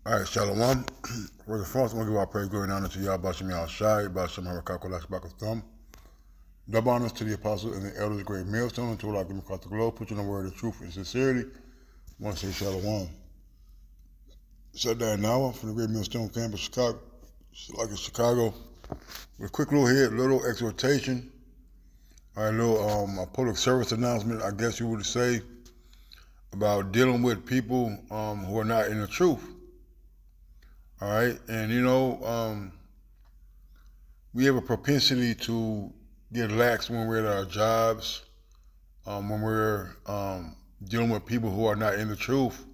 All right, Shalom. For the first, I'm going to give our praise, glory, and honor to Yah, Bashim Yah Shai, Bashim Harakakolash Bakathum. Double honors to the apostles and the elders, great millstone, and to all our given across the globe, put in the word of truth and sincerity. I want to say Shalom. Shut down now from the great millstone campus, Chicago, like in Chicago. With a quick little exhortation. All right, a public service announcement, I guess you would say, about dealing with people who are not in the truth. All right, and we have a propensity to get lax when we're at our jobs, when we're dealing with people who are not in the truth.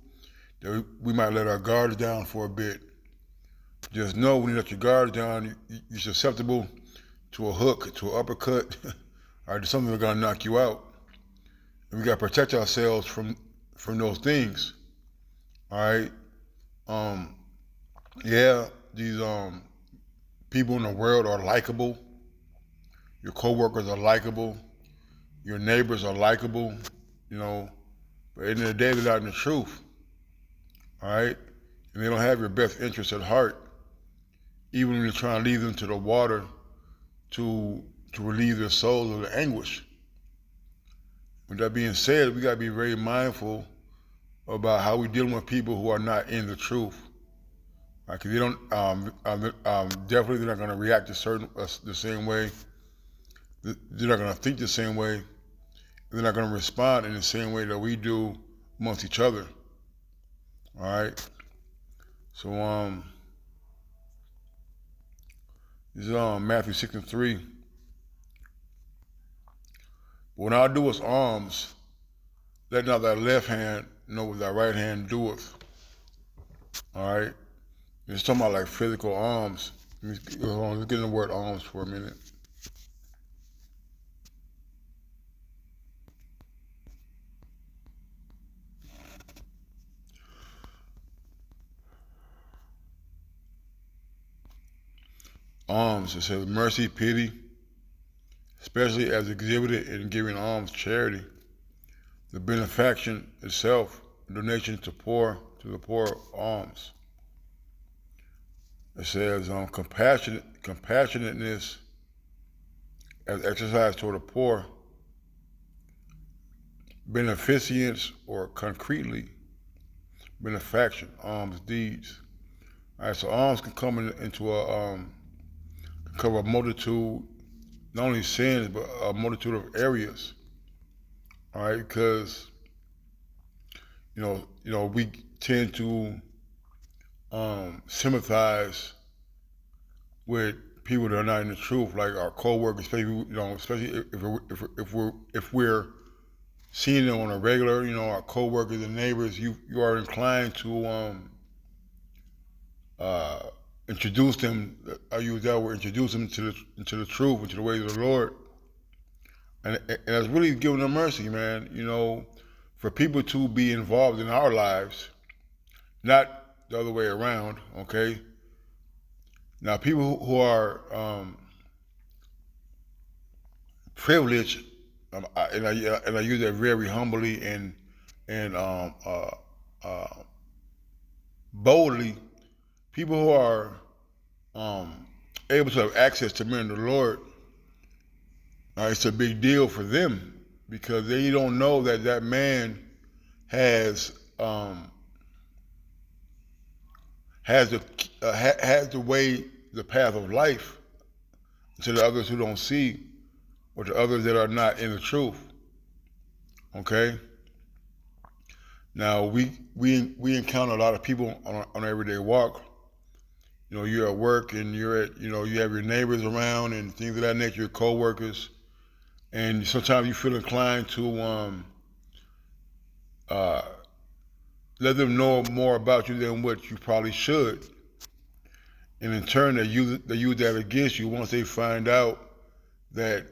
That we might let our guards down for a bit. Just know when you let your guards down, you're susceptible to a hook, to an uppercut, or to something that's gonna knock you out. And we gotta protect ourselves from those things. All right. These people in the world are likable. Your coworkers are likable. Your neighbors are likable. But at the end of the day, they're not in the truth. All right, and they don't have your best interests at heart. Even when you're trying to lead them to the water to relieve their souls of the anguish. With that being said, we gotta be very mindful about how we're dealing with people who are not in the truth. Because they don't, definitely they're not going to react the same way. They're not going to think the same way. They're not going to respond in the same way that we do amongst each other. All right. So this is Matthew 6:3. When thou doest alms, let not thy left hand know what thy right hand doeth. All right. It's talking about like physical alms. Let's get in the word alms for a minute. Alms, it says mercy, pity, especially as exhibited in giving alms, charity, the benefaction itself, donation to the poor, alms. It says compassionateness as exercised toward the poor, beneficence or concretely, benefaction, alms deeds. All right, so alms can come into cover a multitude, not only sins, but a multitude of areas. All right, because we tend to sympathize with people that are not in the truth, like our coworkers, especially if we're seeing them on a regular, our coworkers and neighbors. You are inclined to introduce them. I use that word, introduce them into the truth, into the ways of the Lord, and it's really giving them mercy, man. For people to be involved in our lives, not the other way around. Okay. Now, people who are privileged, and I use that very humbly and boldly. People who are able to have access to men of the Lord, it's a big deal for them because they don't know that man has the way, the path of life to the others who don't see, or to others that are not in the truth. Okay. Now we encounter a lot of people on an everyday walk. You're at work and you have your neighbors around and things of that nature, your coworkers, and sometimes you feel inclined to let them know more about you than what you probably should. And in turn, they use that against you once they find out that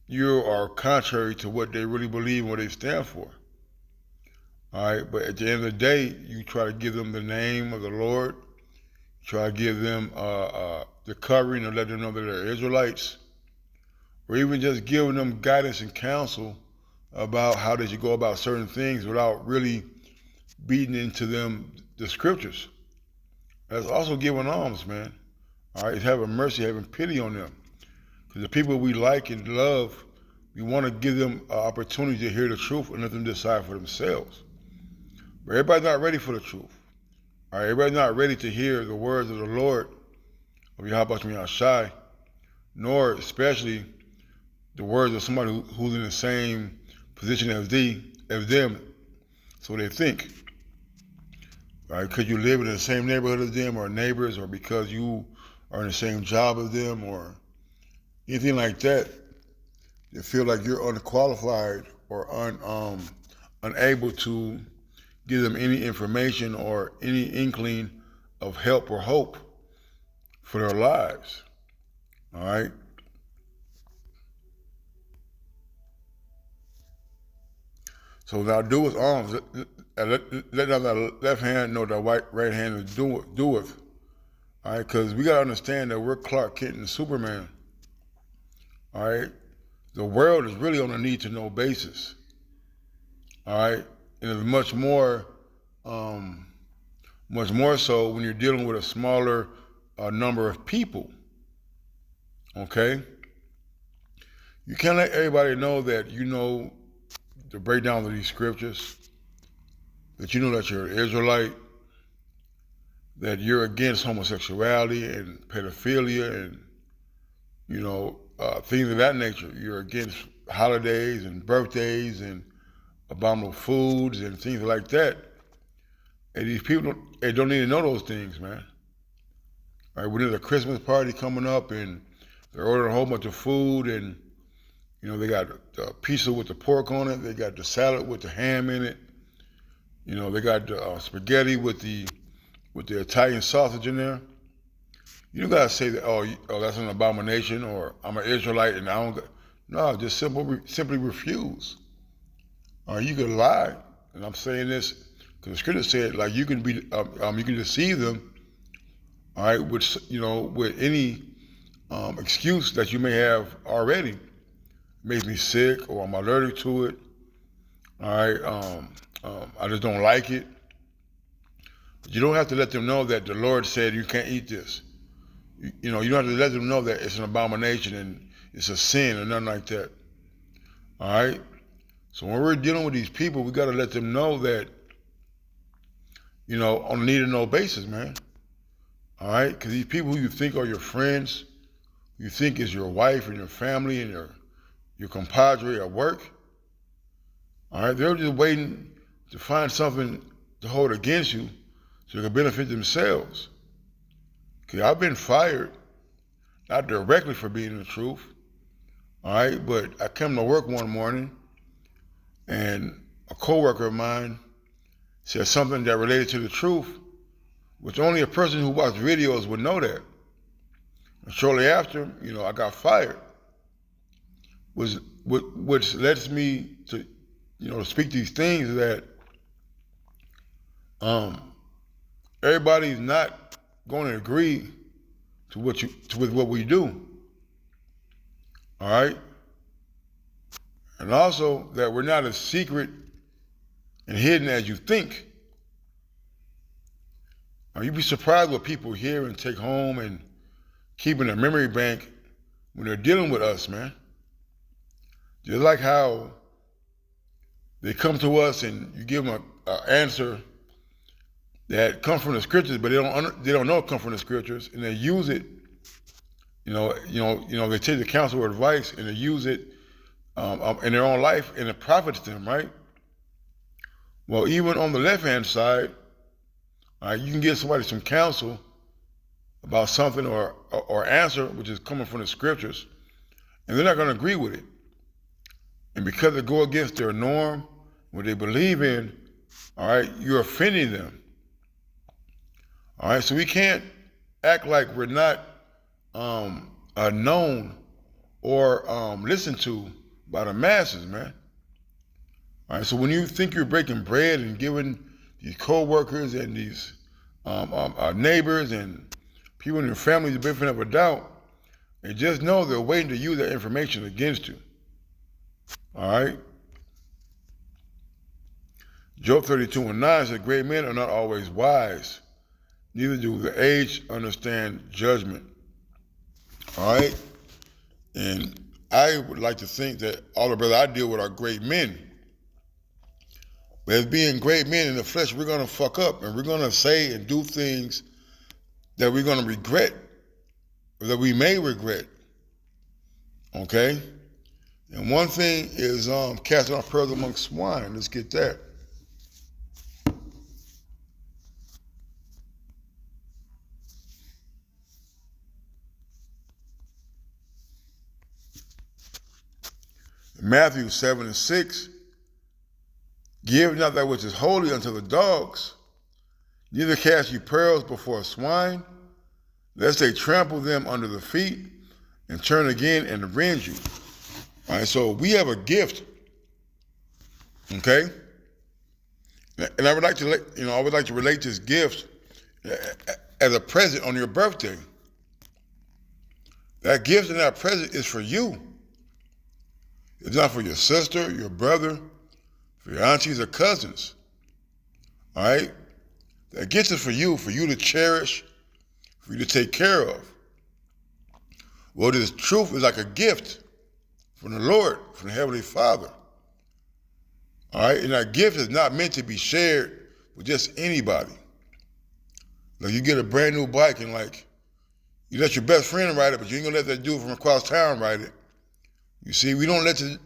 you are contrary to what they really believe and what they stand for. All right, but at the end of the day, you try to give them the name of the Lord. Try to give them the covering and let them know that they're Israelites, or even just giving them guidance and counsel about how they should go about certain things without really beating into them the scriptures. That's also giving alms, man. All right, it's having mercy, having pity on them. Because the people we like and love, we want to give them an opportunity to hear the truth and let them decide for themselves. But everybody's not ready for the truth. All right, everybody's not ready to hear the words of the Lord, of Yahweh Shai Shai, nor especially the words of somebody who's in the same position as them, so they think. Right? Because you live in the same neighborhood as them, or neighbors, or because you are in the same job as them, or anything like that, they feel like you're unqualified or unable to give them any information or any inkling of help or hope for their lives. All right? So now do with alms. Let the left hand know the right hand is doeth. All right? Because we got to understand that we're Clark Kent and Superman. All right? The world is really on a need-to-know basis. All right? And it's much more so when you're dealing with a smaller number of people. Okay? You can't let everybody know that you know the breakdown of these scriptures, that you know that you're an Israelite, that you're against homosexuality and pedophilia and, things of that nature. You're against holidays and birthdays and abominable foods and things like that. And these people don't need to know those things, man. Right? When there's a Christmas party coming up and they're ordering a whole bunch of food and, they got the pizza with the pork on it. They got the salad with the ham in it. They got the spaghetti with the Italian sausage in there. You don't gotta say that. Oh, that's an abomination, or I'm an Israelite and I don't. No, just simply refuse. Or you can lie, and I'm saying this because the scripture said like you can deceive them. All right, with any excuse that you may have already. Makes me sick, or I'm allergic to it. All right, I just don't like it. But you don't have to let them know that the Lord said you can't eat this. You don't have to let them know that it's an abomination and it's a sin or nothing like that. All right. So when we're dealing with these people, we got to let them know that, on a need-to-know basis, man. All right, because these people who you think are your friends, you think is your wife and your family and your compadre at work, all right, they're just waiting to find something to hold against you so they can benefit themselves. Okay, I've been fired, not directly for being the truth, all right, but I come to work one morning and a coworker of mine said something that related to the truth, which only a person who watched videos would know that. And shortly after, I got fired. Which lets me to, speak these things that everybody's not going to agree with what we do. All right? And also that we're not as secret and hidden as you think. Now, you'd be surprised what people hear and take home and keep in their memory bank when they're dealing with us, man. Just like how they come to us and you give them an answer that comes from the scriptures, but they don't know it comes from the scriptures, and they use it. They take the counsel or advice and they use it in their own life, and it profits them, right? Well, even on the left-hand side, you can give somebody some counsel about something or answer which is coming from the scriptures, and they're not going to agree with it. And because they go against their norm, what they believe in, all right, you're offending them. All right, so we can't act like we're not known or listened to by the masses, man. All right, so when you think you're breaking bread and giving these co-workers and these neighbors and people in your family the benefit of a doubt, and just know they're waiting to use that information against you. All right? Job 32:9 said, great men are not always wise, neither do the aged understand judgment. All right? And I would like to think that all the brothers I deal with are great men. But as being great men in the flesh, we're going to fuck up and we're going to say and do things that we're going to regret, or that we may regret. Okay? And one thing is casting our pearls among swine. Let's get that. Matthew 7:6, give not that which is holy unto the dogs, neither cast ye pearls before swine, lest they trample them under the feet and turn again and rend you. All right, so we have a gift, okay? And I would like to relate this gift as a present on your birthday. That gift and that present is for you. It's not for your sister, your brother, for your aunties or cousins. All right? That gift is for you to cherish, for you to take care of. Well, this truth is like a gift from the Lord, from the Heavenly Father. All right? And that gift is not meant to be shared with just anybody. Like you get a brand new bike and like, you let your best friend ride it, but you ain't gonna let that dude from across town ride it. You see, we don't let you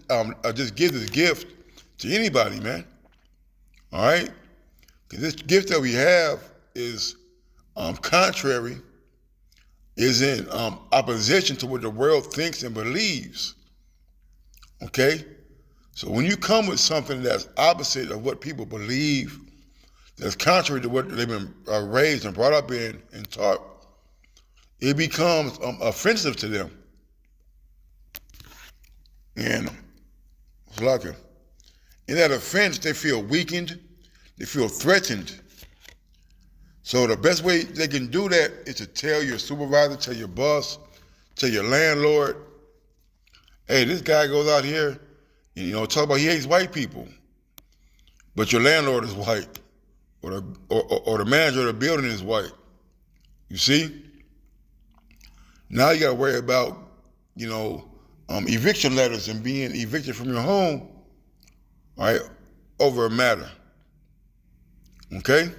just give this gift to anybody, man. All right? Because this gift that we have is contrary, is in opposition to what the world thinks and believes. Okay? So when you come with something that's opposite of what people believe, that's contrary to what they've been raised and brought up in and taught, it becomes offensive to them. And it's like in that offense, they feel weakened, they feel threatened. So the best way they can do that is to tell your supervisor, tell your boss, tell your landlord, hey, this guy goes out here and, talk about he hates white people, but your landlord is white, or the manager of the building is white. You see? Now you got to worry about, eviction letters and being evicted from your home, all right, over a matter. Okay?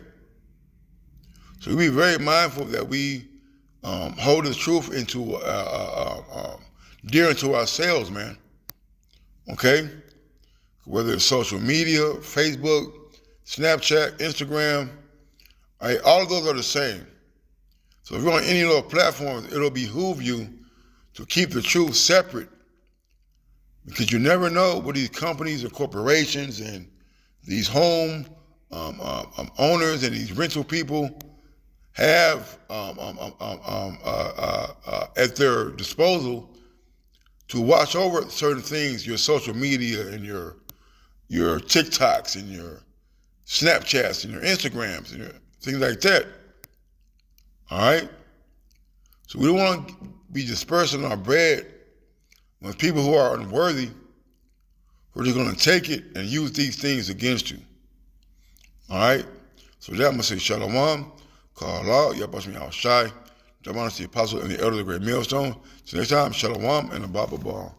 So we be very mindful that we hold the truth into dear unto ourselves, man. Okay? Whether it's social media, Facebook, Snapchat, Instagram, all right, all of those are the same. So if you're on any of those platforms, it'll behoove you to keep the truth separate, because you never know what these companies and corporations and these home owners and these rental people have at their disposal to watch over certain things, your social media and your TikToks and your Snapchats and your Instagrams and your things like that. All right? So we don't want to be dispersing our bread with people who are unworthy, who are just going to take it and use these things against you. All right? So with that, I'm going to say Shalom, call Allah, Yabashmi Al-Shai, Jamana the Apostle and the Elder of the Great Millstone. So next time, Shalom and a Baba Ball.